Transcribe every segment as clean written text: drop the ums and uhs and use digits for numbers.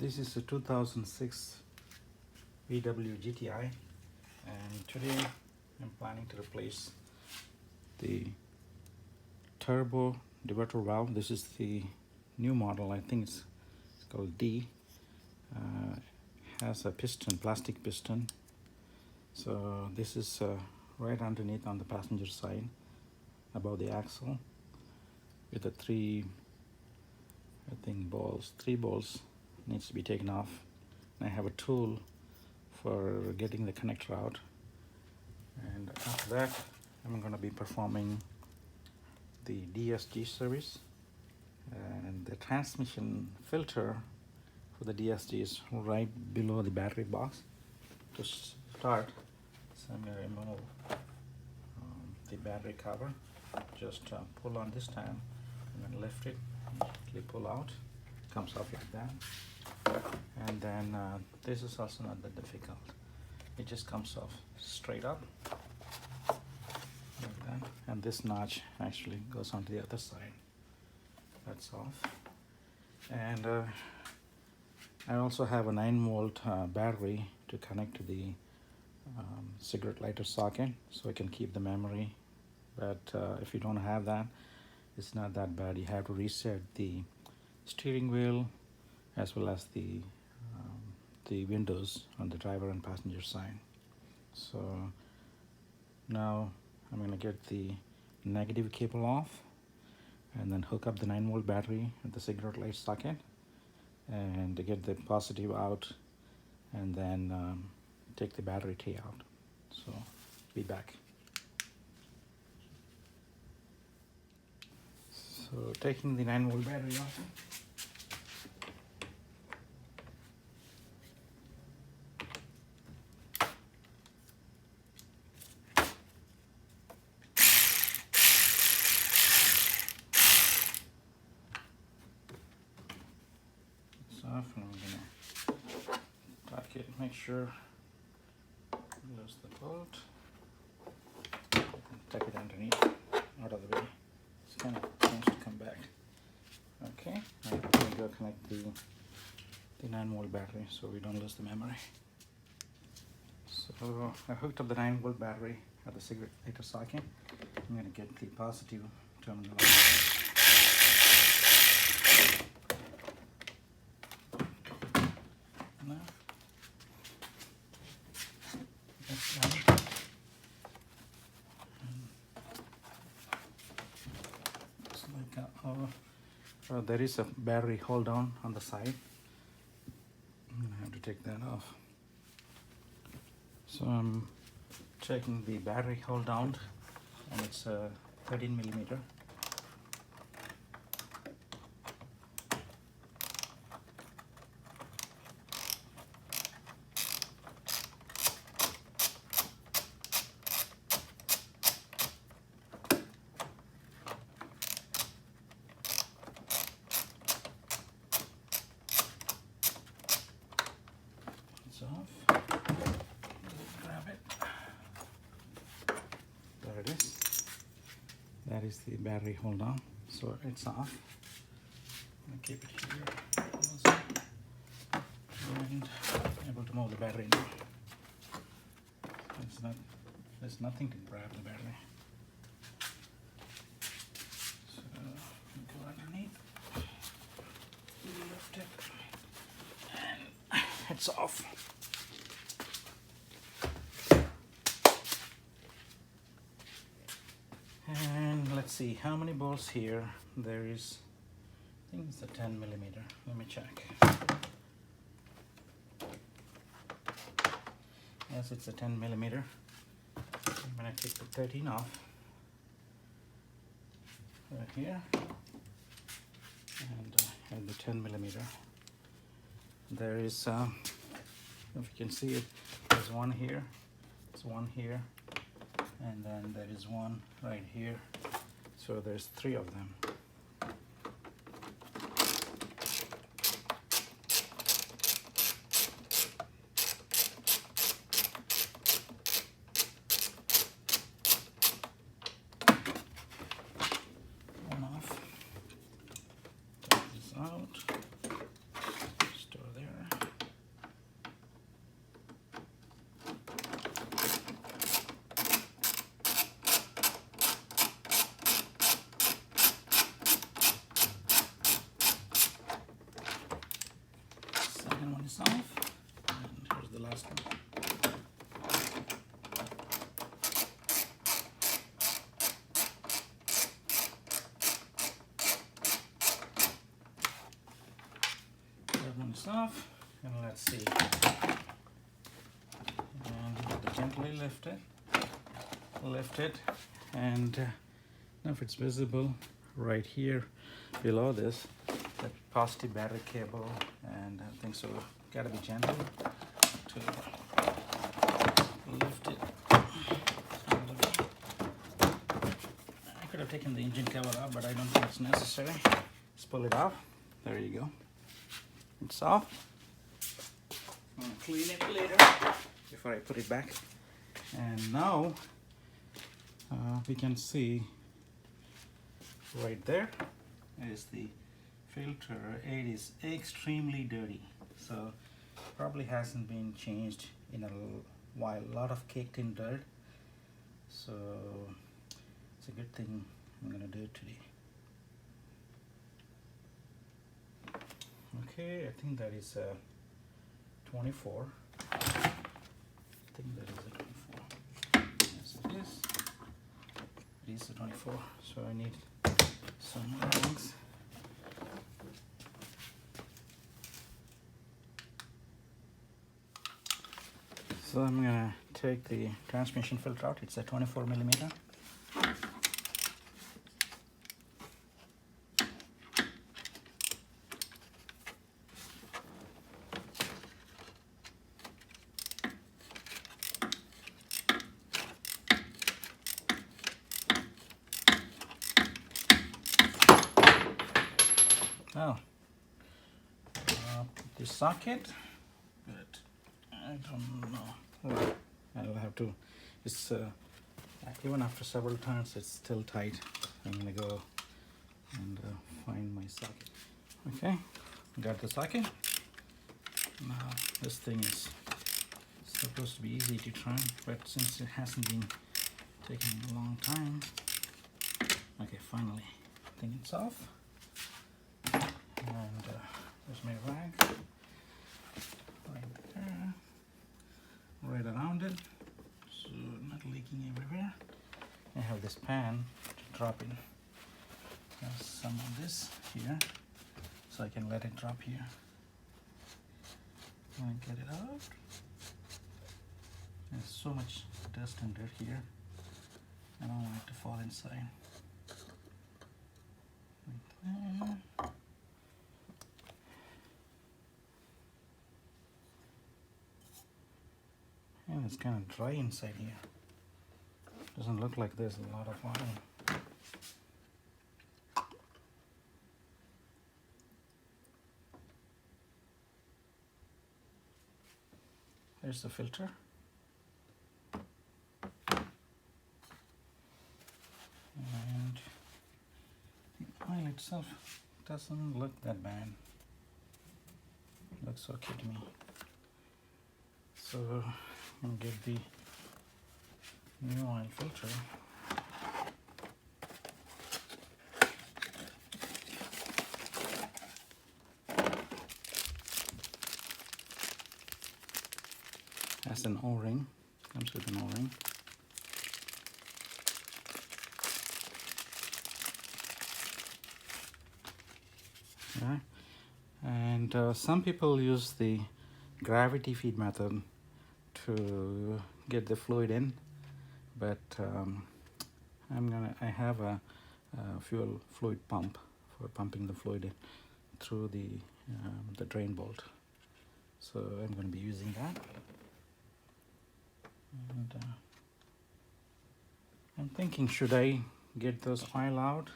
This is a 2006 VW GTI, and today I'm planning to replace the turbo diverter valve. This is the new model. I think it's called D. Has a piston, plastic piston. So this is right underneath on the passenger side, above the axle, with the three bolts needs to be taken off. And I have a tool for getting the connector out, and after that I'm going to be performing the DSG service. And the transmission filter for the DSG is right below the battery box. To start, so I'm going to remove the battery cover. Just pull on this time and then lift it, gently pull out. Comes off like that. And then this is also not that difficult. It just comes off straight up like that. And this notch actually goes onto the other side. That's off. And I also have a 9-volt battery to connect to the cigarette lighter socket, so I can keep the memory. But if you don't have that, it's not that bad. You have to reset the steering wheel as well as the windows on the driver and passenger side. So now I'm going to get the negative cable off and then hook up the 9-volt battery at the cigarette light socket and to get the positive out, and then take the battery tray out. So be back. So taking the 9-volt battery off. It's off, and I'm gonna tuck it, make sure lose the bolt, tuck it underneath, out of the way. It's kind of tends to come back. Okay, now I'm going to go connect the 9-volt battery so we don't lose the memory. So I hooked up the 9-volt battery at the cigarette lighter socket. I'm going to get the positive terminal out. Now, that's done. There is a battery hold down on the side. I'm gonna have to take that off. So I'm checking the battery hold down, and it's 13 millimeter. Off. Grab it. There it is. That is the battery hold on. So it's off. I'm gonna keep it here also. And able to move the battery now. There's nothing to grab the battery. So go underneath. Lift it. And it's off. And let's see how many bolts here. There is, I think it's a 10 millimeter. Let me check. Yes, it's a 10 millimeter. I'm gonna take the 13 off right here, and have the 10 millimeter. There is, if you can see it, there's one here, there's one here, and then there is one right here. So there's 3 of them. One off. Take this out. Store there. this off. And here's the last one. That one is off. And let's see. And gently lift it, and now if it's visible right here below this, the positive battery cable, and I think so. Gotta be gentle to lift it. I could have taken the engine cover off, but I don't think it's necessary. Just pull it off. There you go. It's off. I'm gonna clean it later before I put it back. And now we can see right there is the filter. It is extremely dirty, so probably hasn't been changed in a while. A lot of caked in dirt, so it's a good thing I'm gonna do it today. Okay, I think that is 24. I think that is a 24. Yes, it is. It is a 24. So I need some rags. So I'm gonna take the transmission filter out. It's a 24 millimeter. Oh, the socket, but I don't know. Well, I'll have to. It's even after several turns, it's still tight. I'm gonna go and find my socket. Okay, got the socket. Now this thing is supposed to be easy to turn, but since it hasn't been taking a long time, okay, finally, I think it's off. And there's my rag right there, right around it, so not leaking everywhere. I have this pan to drop in. There's some of this here, so I can let it drop here and get it out. There's so much dust and dirt here. I don't want it to fall inside. Right there. And it's kind of dry inside here. Doesn't look like there's a lot of oil. There's the filter. And the oil itself doesn't look that bad. Looks okay to me. So I'm gonna get the new oil filter. Has an O-ring, comes with an O-ring. Yeah. And some people use the gravity feed method to get the fluid in, but I have a fuel fluid pump for pumping the fluid in through the drain bolt, so I'm going to be using that. And I'm thinking, should I get those oil out?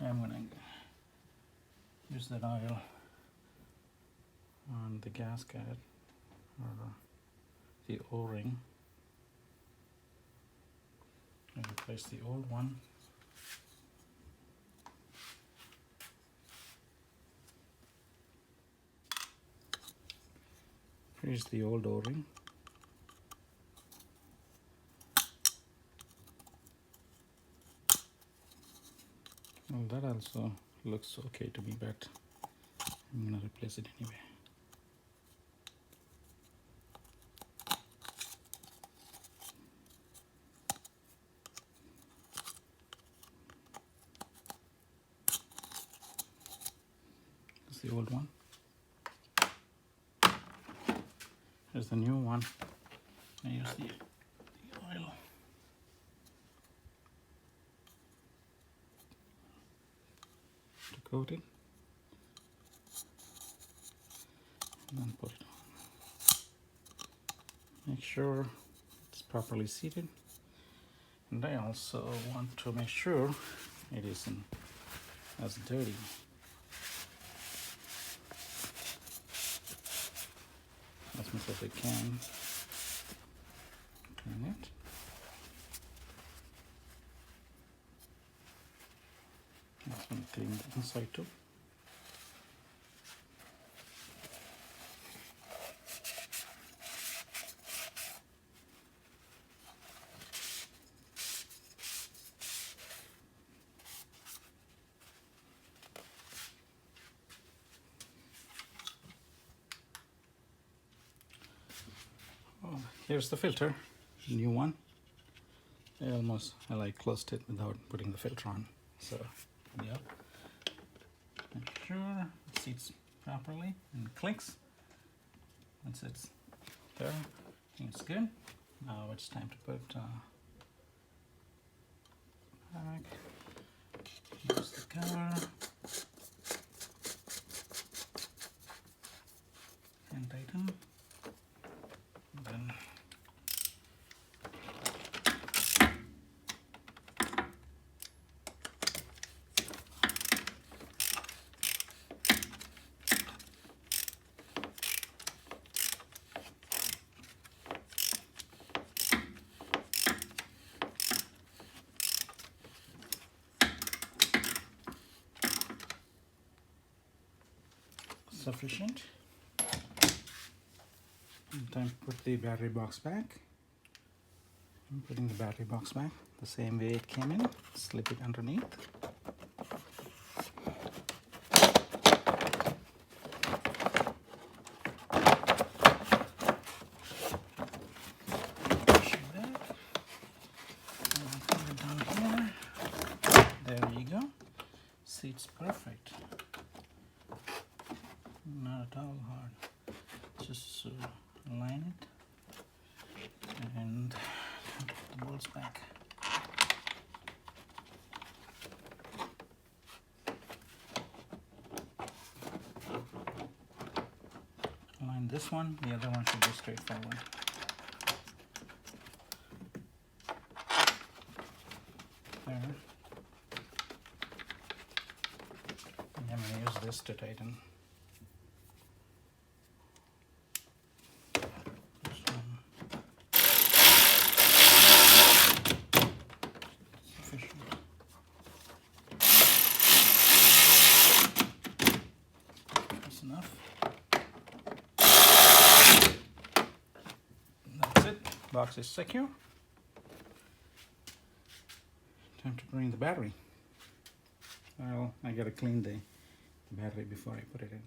I'm going to use that oil on the gasket or the O-ring and replace the old one. Here's the old O-ring. Well, that also looks okay to me, but I'm gonna replace it anyway. the old one. Here's the new one. I use the oil. To coat it. And then put it on. Make sure it's properly seated. And I also want to make sure it isn't as dirty. As much as I can. Clean it. I'm going to clean the inside too. Here's the filter, new one. I like closed it without putting the filter on. So, yeah. Make sure it seats properly and clicks. Once it's there, I think it's good. Now it's time to put back. Use the cover. And tighten. And then sufficient. And time to put the battery box back. I'm putting the battery box back the same way it came in. Slip it underneath. Push it back. And put it down here. There you go. Seats perfect. Not at all hard. Just align it and put the bolts back. Align this one, the other one should be straightforward. There. I'm going to use this to tighten. Enough. That's it. Box is secure. Time to bring the battery. Well, I gotta clean the battery before I put it in.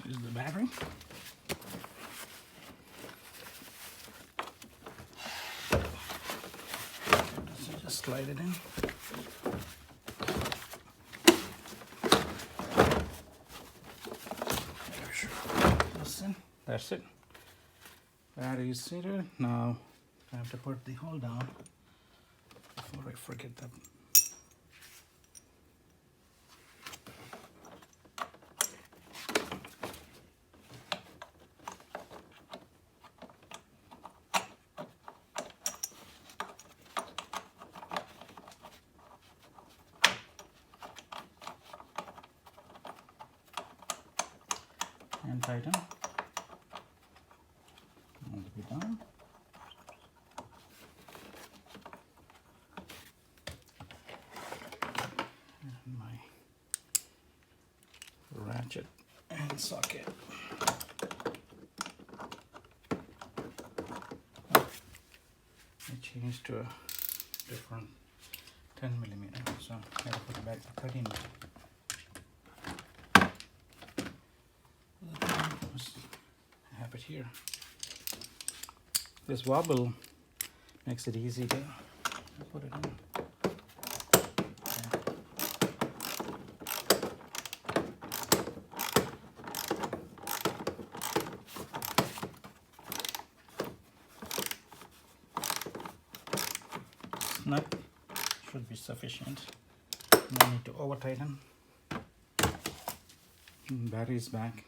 Here's the battery. Slide it in. That's it. Battery is seated. Now I have to put the hole down before I forget that. And tighten. And be done. And my ratchet and socket. I changed to a different 10mm, so I have to put it back to 13mm. Have it here. This wobble makes it easy to put it in. Snap should be sufficient. No need to over tighten. Battery is back.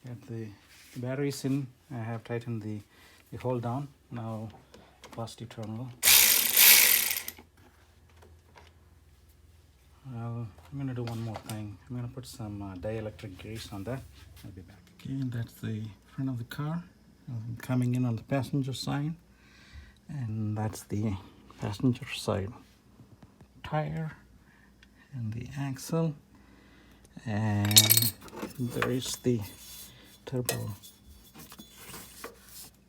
Get the batteries in. I have tightened the hole down. Now positive terminal. I'm going to do one more thing. I'm going to put some dielectric grease on that. I'll be back. Okay, and that's the front of the car. I'm coming in on the passenger side. And that's the passenger side tire and the axle. And there is the turbo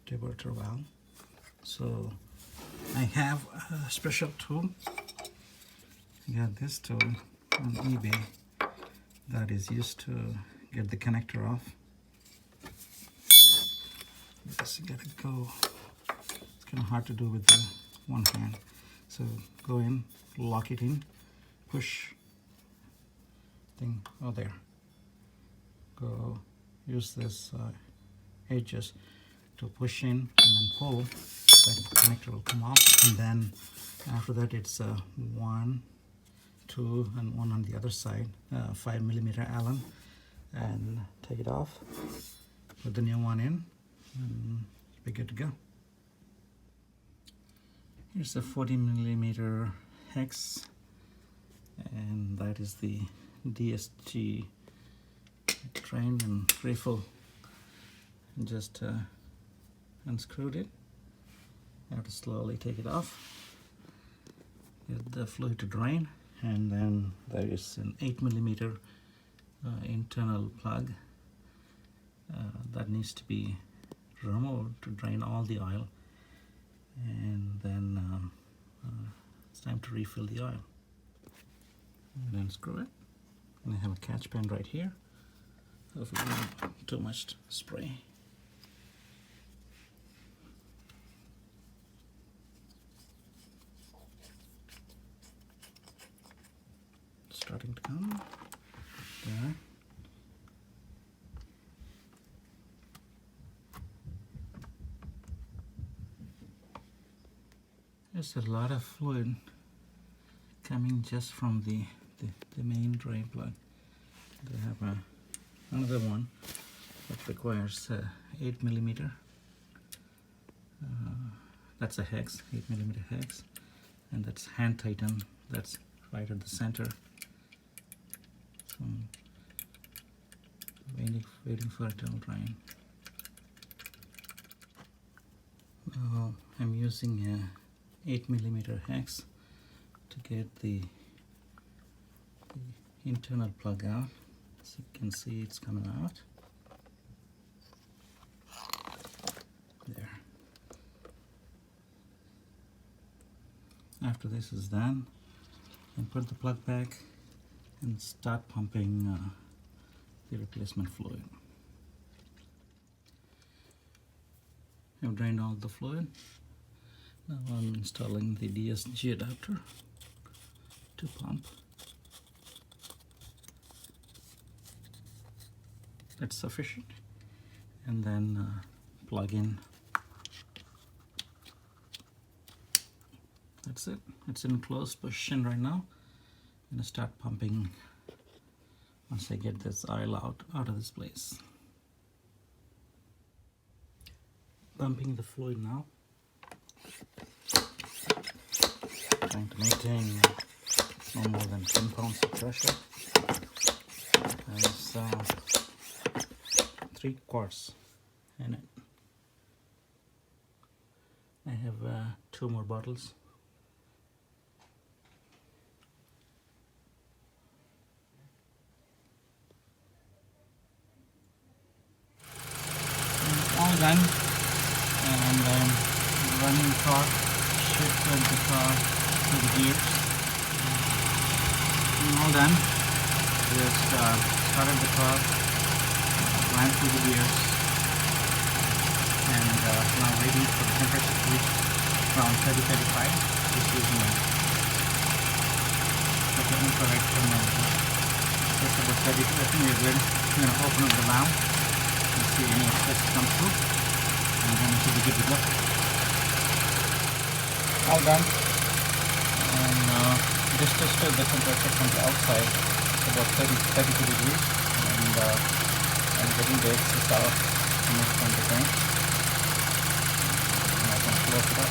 diverter valve. So I have a special tool. I got this tool on eBay that is used to get the connector off. Just gotta go. It's kind of hard to do with the one hand. So go in, lock it in, push thing. Oh, there. Go use this edges to push in and then pull. That connector will come off, and then after that it's 1, 2, and 1 on the other side, 5mm Allen, and take it off. Put the new one in, and be good to go. Here's a 40mm hex, and that is the DSG train and rifle. Just unscrewed it. I have to slowly take it off. Get the fluid to drain, and then there is an 8mm internal plug that needs to be removed to drain all the oil, and then it's time to refill the oil. And then screw it. And I have a catch pan right here. Hopefully not too much spray. Starting to come. There. There's a lot of fluid coming just from the main drain plug. They have another one that requires 8mm. That's a hex, 8mm hex, and that's hand tighten. That's right at the center. So waiting for it to drain. Now I'm using a 8mm hex to get the internal plug out. So you can see it's coming out. There. After this is done, and put the plug back and start pumping the replacement fluid. I've drained all the fluid. Now I'm installing the DSG adapter to pump. That's sufficient. And then plug in. That's it. It's in closed position right now. I'm gonna start pumping once I get this oil out of this place. Pumping the fluid now. Trying to maintain no more than 10 pounds of pressure. There's 3 quarts in it. I have 2 more bottles. All done, and I'm running torque, shifted the car to the gears. All done. Just started the car, ran through the gears, and now waiting for the temperature to reach around 30-35. Just using a infrared thermometer. It's about 32. I think we're good. I'm going to open up the valve and see any excess come through, and then it should be good to go. All done. And just tested the temperature from the outside, about 32 degrees, and I'm getting the excess out from the tank. And I can close it up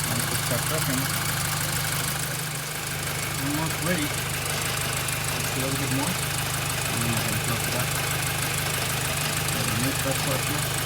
and to start prepping. Almost ready. Just a little bit more, and then I can close it up. So the new pressure